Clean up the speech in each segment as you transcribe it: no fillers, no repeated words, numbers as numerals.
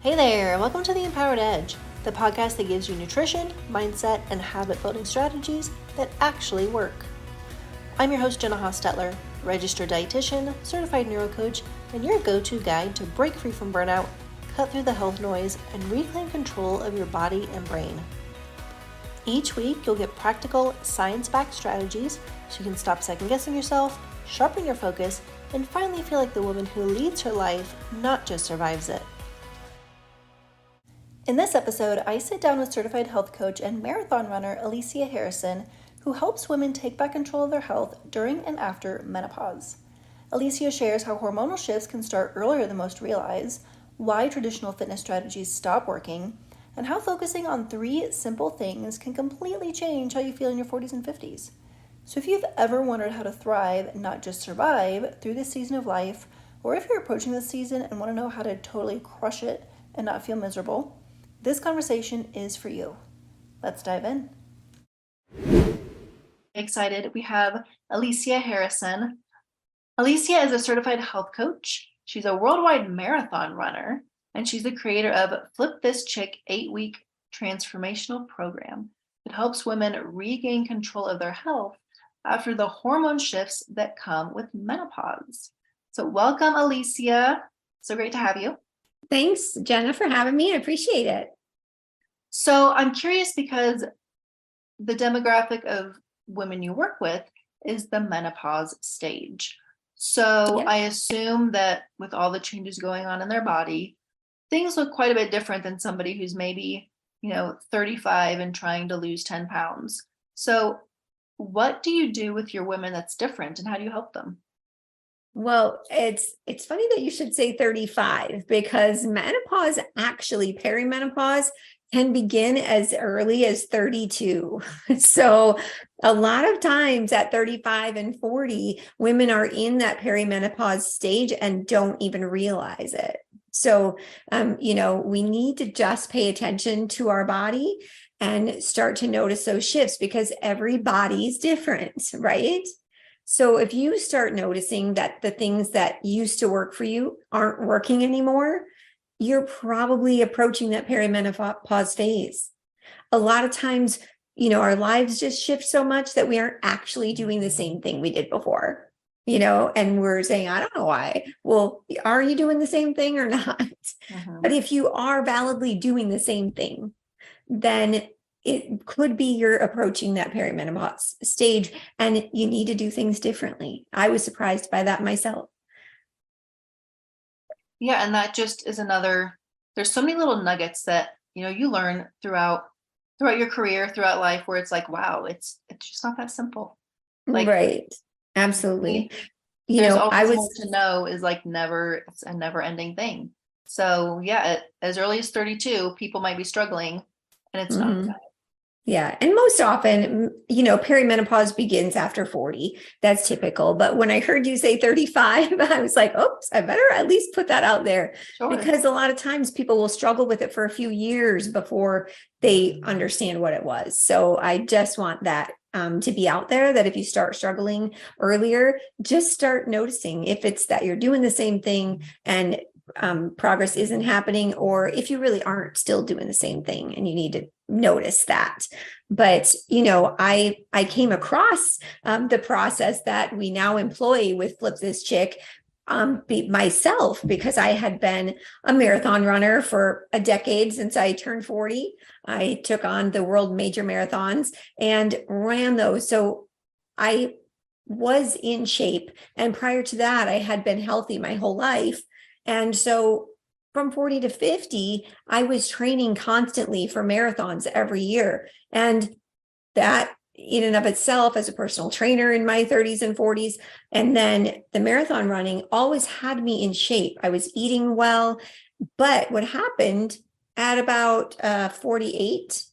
Hey there, welcome to The Empowered Edge, the podcast that gives you nutrition, mindset, and habit building strategies that actually work. I'm your host, Jenna Hostetler, registered dietitian, certified neurocoach, and your go-to guide to break free from burnout, cut through the health noise, and reclaim control of your body and brain. Each week, you'll get practical, science-backed strategies so you can stop second-guessing yourself, sharpen your focus, and finally feel like the woman who leads her life, not just survives it. In this episode, I sit down with certified health coach and marathon runner Alicia Harrison, who helps women take back control of their health during and after menopause. Alicia shares how hormonal shifts can start earlier than most realize, why traditional fitness strategies stop working, and how focusing on 3 simple things can completely change how you feel in your 40s and 50s. So if you've ever wondered how to thrive, not just survive, through this season of life, or if you're approaching this season and want to know how to totally crush it and not feel miserable, this conversation is for you. Let's dive in. Excited. We have Alicia Harrison. Alicia is a certified health coach. She's a worldwide marathon runner, and she's the creator of Flip This Chick 8-week transformational program that helps women regain control of their health after the hormone shifts that come with menopause. So welcome, Alicia. So great to have you. Thanks, Jenna, for having me. I appreciate it. So I'm curious because the demographic of women you work with is the menopause stage. So Yep. I assume that with all the changes going on in their body, things look quite a bit different than somebody who's maybe, 35 and trying to lose 10 pounds. So what do you do with your women that's different, and how do you help them? Well, it's funny that you should say 35 because menopause, actually perimenopause, can begin as early as 32. So a lot of times at 35 and 40, women are in that perimenopause stage and don't even realize it. So, we need to just pay attention to our body and start to notice those shifts because every body's different, right? So if you start noticing that the things that used to work for you aren't working anymore, you're probably approaching that perimenopause phase. A lot of times, our lives just shift so much that we aren't actually doing the same thing we did before, and we're saying, I don't know why. Well, are you doing the same thing or not? But if you are validly doing the same thing, then it could be you're approaching that perimenopause stage and you need to do things differently. I was surprised by that myself. Yeah, and that just is there's so many little nuggets that, you learn throughout your career, throughout life, where it's like, wow, it's just not that simple. Like, right. Absolutely. There's always more to know is like it's a never ending thing. So yeah, as early as 32, people might be struggling and it's not. Yeah. And most often, perimenopause begins after 40. That's typical. But when I heard you say 35, I was like, oops, I better at least put that out there. Sure. Because a lot of times people will struggle with it for a few years before they understand what it was. So I just want that to be out there, that if you start struggling earlier, just start noticing if it's that you're doing the same thing and progress isn't happening, or if you really aren't still doing the same thing and you need to notice that. But, I came across the process that we now employ with Flip This Chick myself, because I had been a marathon runner for a decade since I turned 40. I took on the world major marathons and ran those. So I was in shape. And prior to that, I had been healthy my whole life. And so from 40 to 50, I was training constantly for marathons every year. And that in and of itself, as a personal trainer in my 30s and 40s, and then the marathon running always had me in shape. I was eating well. But what happened at about 48,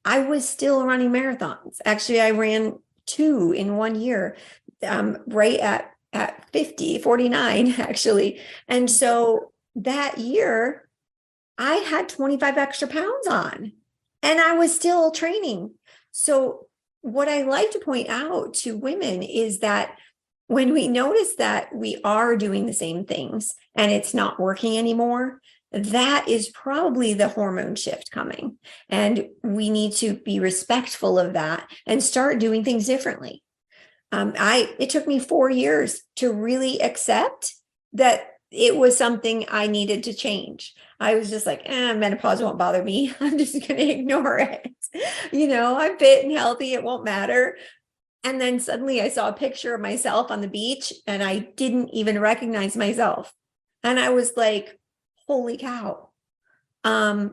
I was still running marathons. Actually, I ran 2 in 1 year, right at 49, actually. And so that year I had 25 extra pounds on and I was still training. So what I like to point out to women is that when we notice that we are doing the same things and it's not working anymore, that is probably the hormone shift coming. And we need to be respectful of that and start doing things differently. It took me 4 years to really accept that it was something I needed to change. I was just like, menopause won't bother me. I'm just going to ignore it. I'm fit and healthy. It won't matter. And then suddenly I saw a picture of myself on the beach and I didn't even recognize myself. And I was like, holy cow. I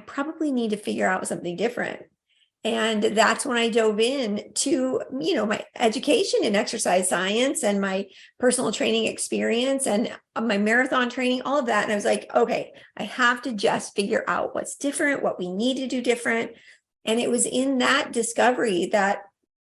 probably need to figure out something different. And that's when I dove in to, my education in exercise science and my personal training experience and my marathon training, all of that. And I was like, okay, I have to just figure out what's different, what we need to do different. And it was in that discovery that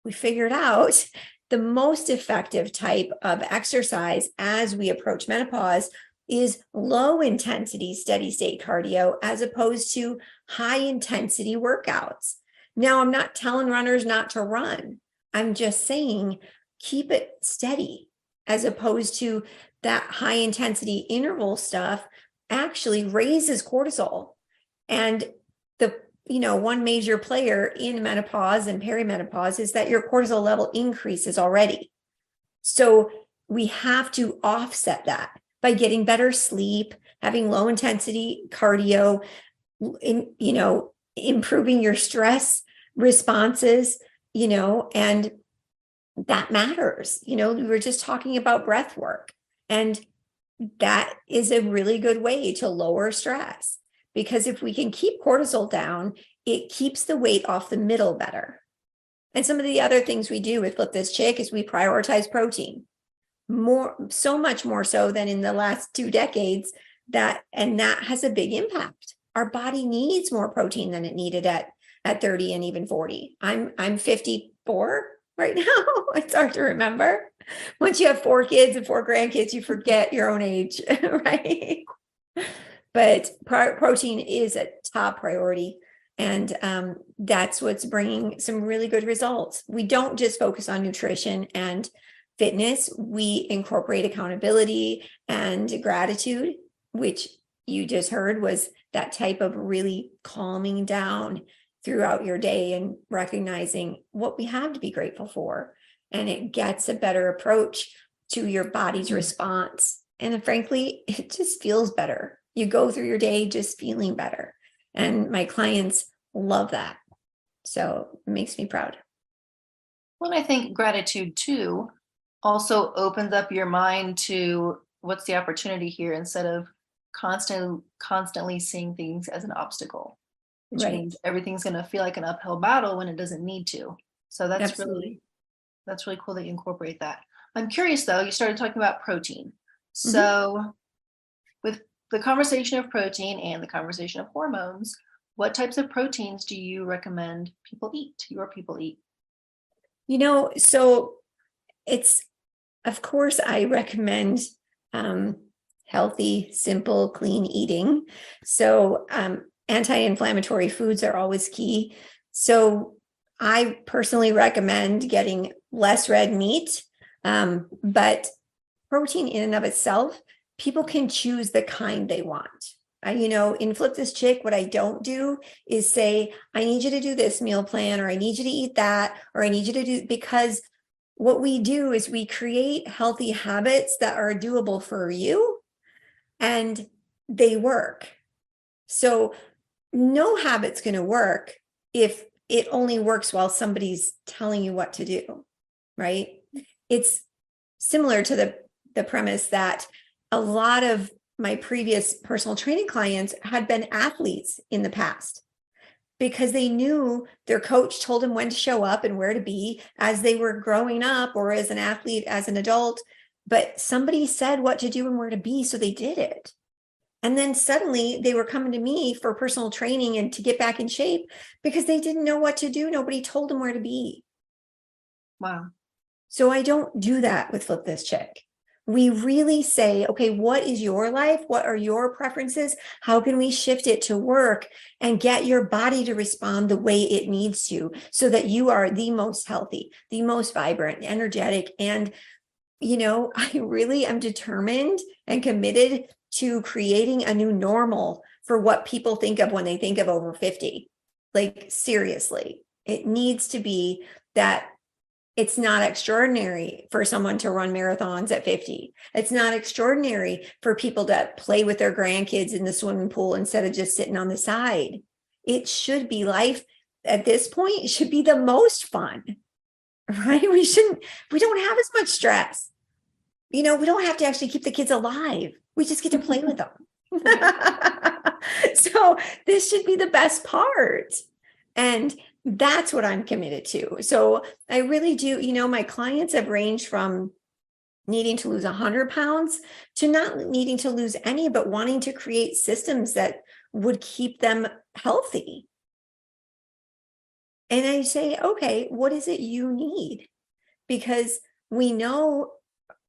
we figured out the most effective type of exercise as we approach menopause is low intensity, steady state cardio, as opposed to high intensity workouts. Now, I'm not telling runners not to run. I'm just saying, keep it steady, as opposed to that high intensity interval stuff actually raises cortisol. And the one major player in menopause and perimenopause is that your cortisol level increases already. So we have to offset that by getting better sleep, having low intensity cardio, improving your stress responses, and that matters. We were just talking about breath work, and that is a really good way to lower stress, because if we can keep cortisol down, it keeps the weight off the middle better. And some of the other things we do with Flip This Chick is we prioritize protein so much more so than in the last 2 decades, and that has a big impact. Our body needs more protein than it needed at 30 and even 40. I'm 54 right now. It's hard to remember. Once you have 4 kids and 4 grandkids, you forget your own age, right? But protein is a top priority. And that's what's bringing some really good results. We don't just focus on nutrition and fitness. We incorporate accountability and gratitude, which you just heard was that type of really calming down throughout your day and recognizing what we have to be grateful for. And it gets a better approach to your body's response. And frankly, it just feels better. You go through your day just feeling better. And my clients love that. So it makes me proud. Well, I think gratitude too also opens up your mind to what's the opportunity here, instead of constantly seeing things as an obstacle, which means everything's going to feel like an uphill battle when it doesn't need to. So that's really cool that you incorporate that. I'm curious though, you started talking about protein. So with the conversation of protein and the conversation of hormones, what types of proteins do you recommend your people eat? So it's, of course, I recommend healthy, simple, clean eating. So anti-inflammatory foods are always key. So I personally recommend getting less red meat, but protein in and of itself, people can choose the kind they want. In Flip This Chick, what I don't do is say, I need you to do this meal plan, or I need you to eat that, or I need you to do, because what we do is we create healthy habits that are doable for you and they work. So no habit's going to work if it only works while somebody's telling you what to do, right? It's similar to the premise that a lot of my previous personal training clients had been athletes in the past, because they knew their coach told them when to show up and where to be as they were growing up, or as an athlete, as an adult, but somebody said what to do and where to be, so they did it. And then suddenly they were coming to me for personal training and to get back in shape because they didn't know what to do. Nobody told them where to be. Wow. So I don't do that with Flip This Chick. We really say, okay, what is your life? What are your preferences? How can we shift it to work and get your body to respond the way it needs to, so that you are the most healthy, the most vibrant, energetic. And, I really am determined and committed to creating a new normal for what people think of when they think of over 50. Like, seriously, it needs to be that it's not extraordinary for someone to run marathons at 50. It's not extraordinary for people to play with their grandkids in the swimming pool instead of just sitting on the side. It should be life at this point. It should be the most fun, right? We don't have as much stress. We don't have to actually keep the kids alive. We just get to play with them. So this should be the best part. And that's what I'm committed to. So I really do, my clients have ranged from needing to lose 100 pounds to not needing to lose any, but wanting to create systems that would keep them healthy. And I say, okay, what is it you need? Because we know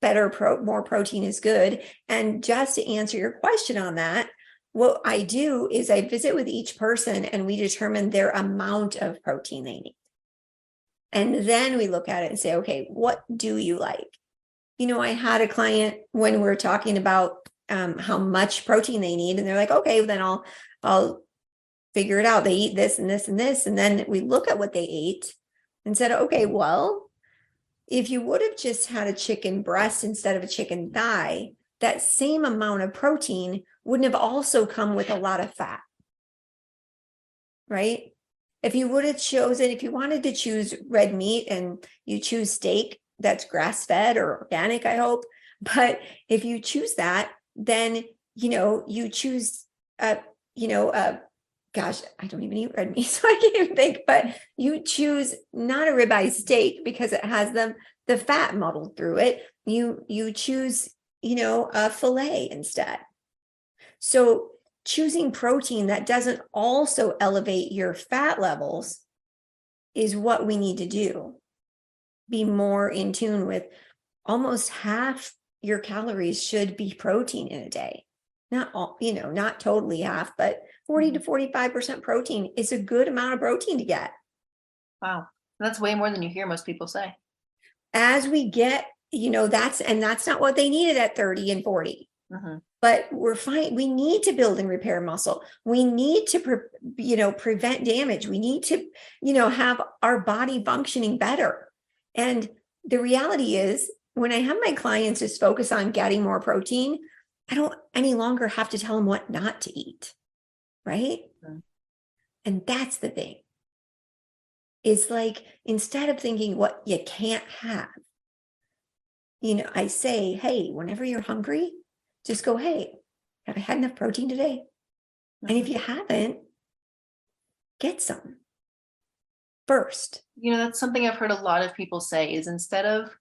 more protein is good. And just to answer your question on that, what I do is I visit with each person and we determine their amount of protein they need. And then we look at it and say, okay, what do you like? I had a client when we were talking about how much protein they need, and they're like, okay, then I'll figure it out. They eat this and this and this. And then we look at what they ate and said, okay, well, if you would have just had a chicken breast instead of a chicken thigh, that same amount of protein wouldn't have also come with a lot of fat, right? If you wanted to choose red meat and you choose steak, that's grass-fed or organic, I hope. But if you choose that, then, you choose, gosh, I don't even eat red meat, so I can't even think, but you choose not a ribeye steak because it has the fat muddled through it. You choose, a filet instead. So choosing protein that doesn't also elevate your fat levels is what we need to do. Be more in tune with almost half your calories should be protein in a day. Not all, not totally half, but 40 to 45% protein is a good amount of protein to get. Wow. That's way more than you hear most people say. As we get, that's not what they needed at 30 and 40. Mm-hmm. But we're fine. We need to build and repair muscle. We need to, prevent damage. We need to, have our body functioning better. And the reality is, when I have my clients just focus on getting more protein, I don't any longer have to tell them what not to eat, right? Mm-hmm. And that's the thing. It's like, instead of thinking what you can't have, I say, hey, whenever you're hungry, just go, hey, have I had enough protein today? Mm-hmm. And if you haven't, get some first. That's something I've heard a lot of people say is, instead of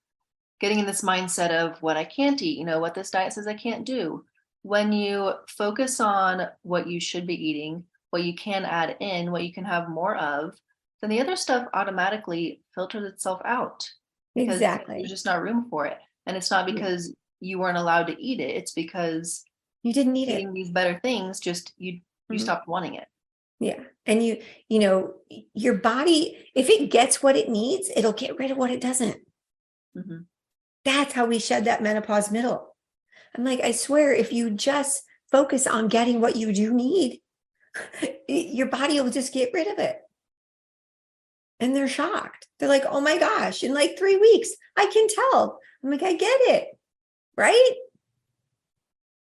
getting in this mindset of what I can't eat, what this diet says I can't do, when you focus on what you should be eating, what you can add in, what you can have more of, then the other stuff automatically filters itself out. Exactly. There's just not room for it. And it's not because you weren't allowed to eat it. It's because you didn't need eating these better things, just you stopped wanting it. Yeah. And your body, if it gets what it needs, it'll get rid of what it doesn't. Mm-hmm. That's how we shed that menopause middle. I'm like, I swear, if you just focus on getting what you do need, your body will just get rid of it. And they're shocked. They're like, oh my gosh, in like 3 weeks, I can tell. I'm like, I get it, right?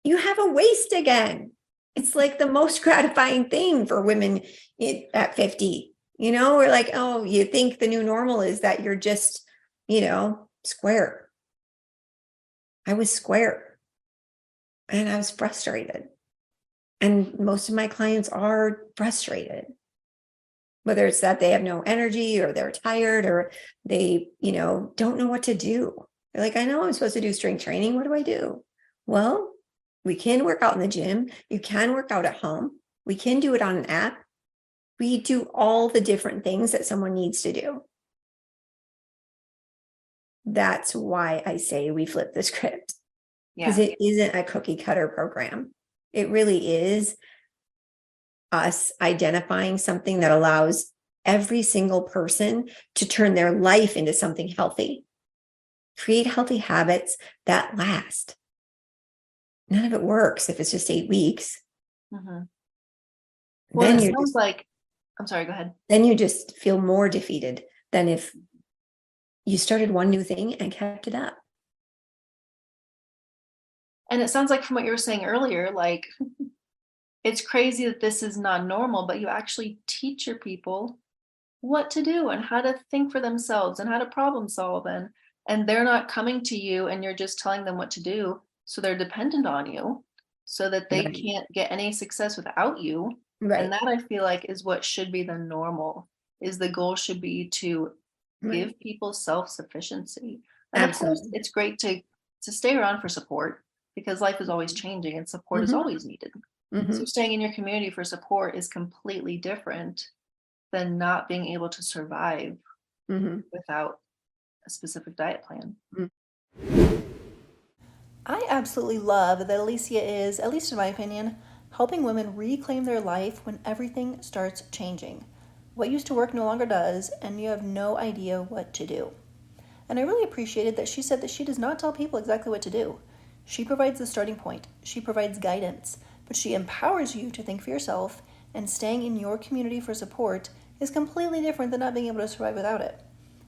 You have a waist again. It's like the most gratifying thing for women at 50. We're like, oh, you think the new normal is that you're just, square. I was square and I was frustrated. And most of my clients are frustrated, whether it's that they have no energy or they're tired or they, don't know what to do. They're like, I know I'm supposed to do strength training. What do I do? Well, we can work out in the gym. You can work out at home. We can do it on an app. We do all the different things that someone needs to do. That's why I say we flip the script. Because it isn't a cookie cutter program. It really is us identifying something that allows every single person to turn their life into something healthy. Create healthy habits that last. none of it works if it's just 8 weeks. Mm-hmm. Well, then it sounds like, I'm sorry, go ahead. Then you just feel more defeated than if you started one new thing and kept it up. And it sounds like from what you were saying earlier, like it's crazy that this is not normal, but you actually teach your people what to do and how to think for themselves and how to problem solve, and they're not coming to you and you're just telling them what to do, so they're dependent on you so that they can't get any success without you. And that, I feel like, is what should be the normal, is the goal should be to give people self-sufficiency. And of course it's great to stay around for support, because life is always changing and support is always needed. So staying in your community for support is completely different than not being able to survive without a specific diet plan. I absolutely love that Alicia is, at least in my opinion, helping women reclaim their life when everything starts changing. What used to work no longer does, and you have no idea what to do. And I really appreciated that she said that she does not tell people exactly what to do. She provides the starting point, she provides guidance, but she empowers you to think for yourself, and staying in your community for support is completely different than not being able to survive without it.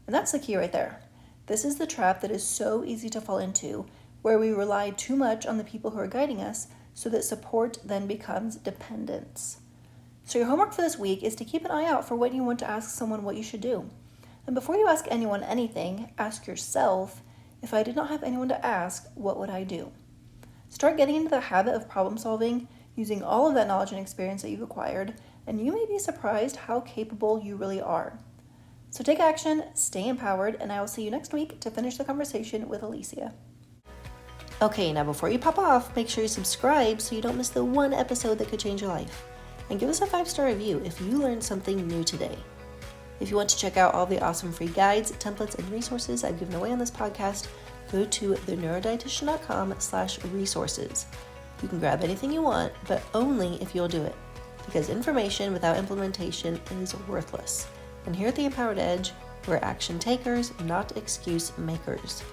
And that's the key right there. This is the trap that is so easy to fall into, where we rely too much on the people who are guiding us, so that support then becomes dependence. So your homework for this week is to keep an eye out for when you want to ask someone what you should do. And before you ask anyone anything, ask yourself, if I did not have anyone to ask, what would I do? Start getting into the habit of problem solving, using all of that knowledge and experience that you've acquired, and you may be surprised how capable you really are. So take action, stay empowered, and I will see you next week to finish the conversation with Alicia. Okay, now before you pop off, make sure you subscribe so you don't miss the one episode that could change your life. And give us a 5-star review if you learned something new today. If you want to check out all the awesome free guides, templates, and resources I've given away on this podcast, go to theneurodietitian.com/resources. You can grab anything you want, but only if you'll do it, because information without implementation is worthless. And here at The Empowered Edge, we're action takers, not excuse makers.